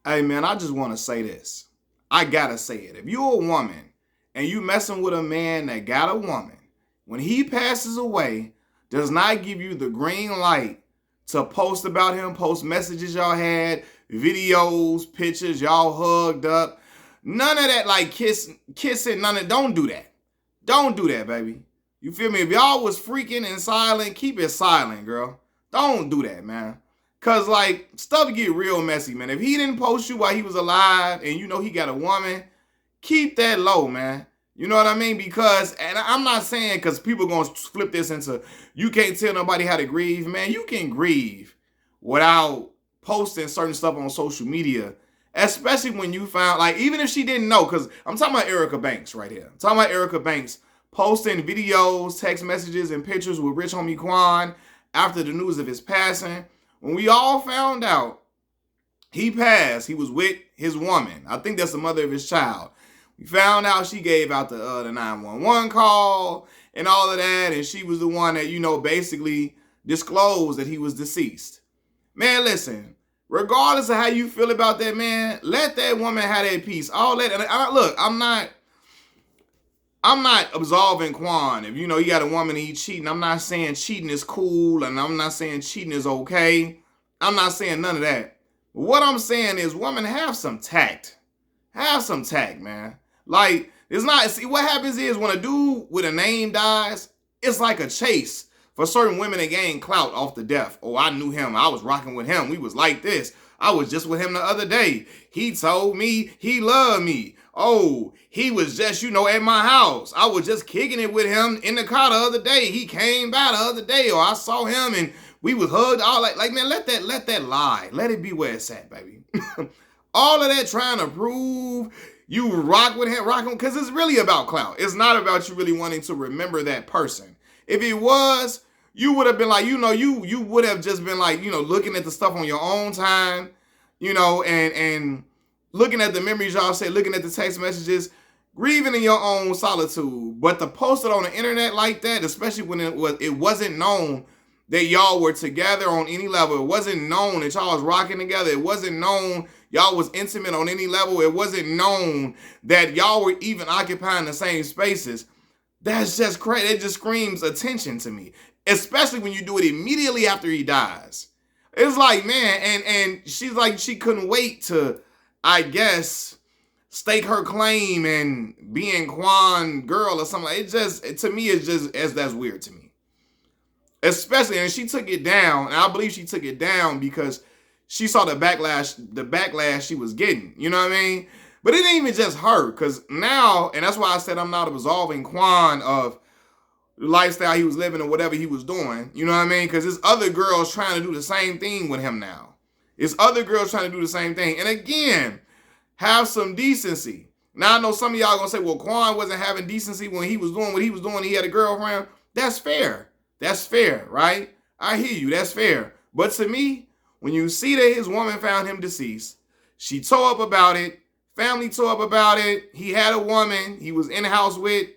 Hey man, I just want to say this. I gotta say it. If you're a woman and you messing with a man that got a woman, when he passes away, does not give you the green light to post about him, post messages y'all had, videos, pictures, y'all hugged up. None of that like kissing, none of don't do that. Don't do that, baby. You feel me? If y'all was freaking and silent, keep it silent, girl. Don't do that, man. Cause like stuff get real messy, man. If he didn't post you while he was alive and you know he got a woman, keep that low, man. You know what I mean? Because, and I'm not saying because people gonna flip this into you can't tell nobody how to grieve, man. You can grieve without posting certain stuff on social media, especially when you found like even if she didn't know, because I'm talking about Erica Banks right here. I'm talking about Erica Banks posting videos, text messages, and pictures with rich homie Quan after the news of his passing. When we all found out he passed, he was with his woman. I think that's the mother of his child. We found out she gave out the 911 call and all of that, and she was the one that, you know, basically disclosed that he was deceased. Man, listen, regardless of how you feel about that man, let that woman have that peace. All that, and look, I'm not absolving Quan. If you know you got a woman and he cheating, I'm not saying cheating is cool, and I'm not saying cheating is okay. I'm not saying none of that. But what I'm saying is, woman, have some tact. Have some tact, man. Like, it's not, see, what happens is when a dude with a name dies, it's like a chase for certain women that gain clout off the death. Oh, I knew him. I was rocking with him. We was like this. I was just with him the other day. He told me he loved me. Oh, he was just, you know, at my house. I was just kicking it with him in the car the other day. He came by the other day, or I saw him and we was hugged. All like man, let that lie. Let it be where it's at, baby. All of that trying to prove you rocking, because it's really about clout. It's not about you really wanting to remember that person. If it was, you would have been like, you know, you would have just been like, you know, looking at the stuff on your own time, you know, and looking at the memories y'all say, looking at the text messages, grieving in your own solitude. But to post it on the internet like that, especially when it wasn't known that y'all were together on any level. It wasn't known that y'all was rocking together. It wasn't known y'all was intimate on any level. It wasn't known that y'all were even occupying the same spaces. That's just crazy. It just screams attention to me, especially when you do it immediately after he dies. It's like, man, and she's like, she couldn't wait to, I guess, stake her claim and being Quan girl or something. It just, to me, it's just, that's weird to me. Especially, and she took it down, and I believe she took it down because she saw the backlash she was getting. You know what I mean? But it ain't even just her, because now, and that's why I said I'm not absolving Quan of the lifestyle he was living or whatever he was doing. You know what I mean? Because there's other girls trying to do the same thing with him now. It's other girls trying to do the same thing. And again, have some decency. Now, I know some of y'all going to say, well, Quan wasn't having decency when he was doing what he was doing. He had a girlfriend. That's fair. That's fair, right? I hear you. That's fair. But to me, when you see that his woman found him deceased, she tore up about it, family tore up about it, he had a woman he was in the house with,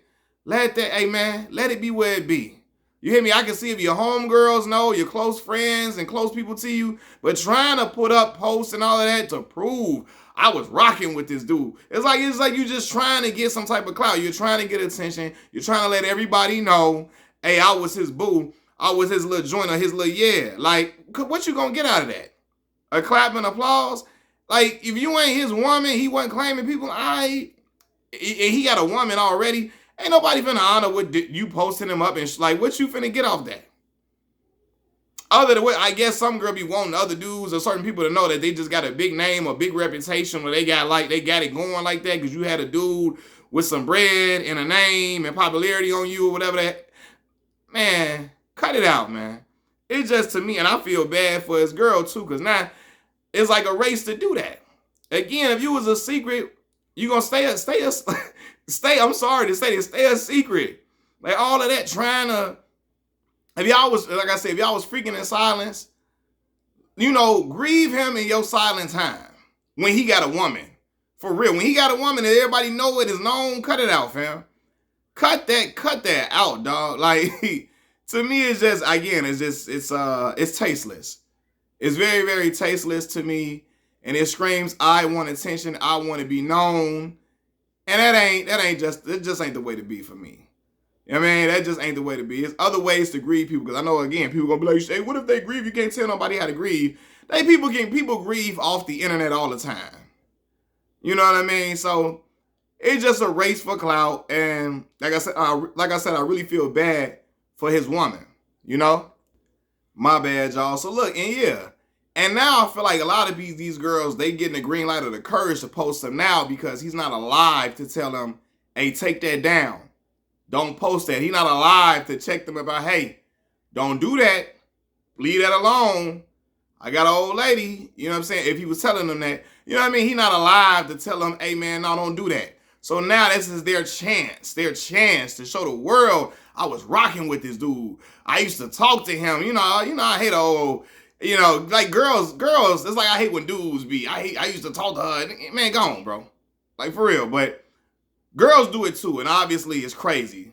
hey man, let it be where it be. You hear me? I can see if your homegirls know, your close friends and close people to you, but trying to put up posts and all of that to prove I was rocking with this dude. It's like you just trying to get some type of clout. You're trying to get attention. You're trying to let everybody know, hey, I was his boo. I was his little joint or his little yeah. Like, what you gonna get out of that? A clap and applause? Like, if you ain't his woman, he wasn't claiming people, he got a woman already. Ain't nobody finna honor what you posting him up and like, what you finna get off that? Other than what, I guess some girl be wanting other dudes or certain people to know that they just got a big name or big reputation, or they got it going like that because you had a dude with some bread and a name and popularity on you or whatever that. Man, cut it out, man. It's just to me, and I feel bad for his girl too, because now it's like a race to do that. Again, if you was a secret, you gonna stay. I'm sorry to say this, stay a secret. Like all of that trying to. If y'all was, like I said, if y'all was freaking in silence, you know, grieve him in your silent time when he got a woman. For real, when he got a woman and everybody know it is known, cut it out, fam. Cut that out, dog. Like, to me, it's just, again, it's tasteless. It's very, very tasteless to me. And it screams, I want attention, I want to be known. And it just ain't the way to be for me. You know what I mean? That just ain't the way to be. There's other ways to grieve people. Because I know, again, people gonna be like, hey, what if they grieve? You can't tell nobody how to grieve. People grieve off the internet all the time. You know what I mean? So it's just a race for clout. And like I said, I really feel bad for his woman. You know? My bad, y'all. So look, and yeah. And now I feel like a lot of these girls, they getting the green light or the courage to post him now because he's not alive to tell them, hey, take that down. Don't post that. He's not alive to check them about, hey, don't do that. Leave that alone. I got an old lady, you know what I'm saying? If he was telling them that, you know what I mean? He's not alive to tell them, hey, man, no, don't do that. So now this is their chance to show the world I was rocking with this dude. I used to talk to him. You know, I hate old, like girls, it's like I hate when dudes be. I used to talk to her. Man, go on, bro. Like, for real. But girls do it too, and obviously it's crazy.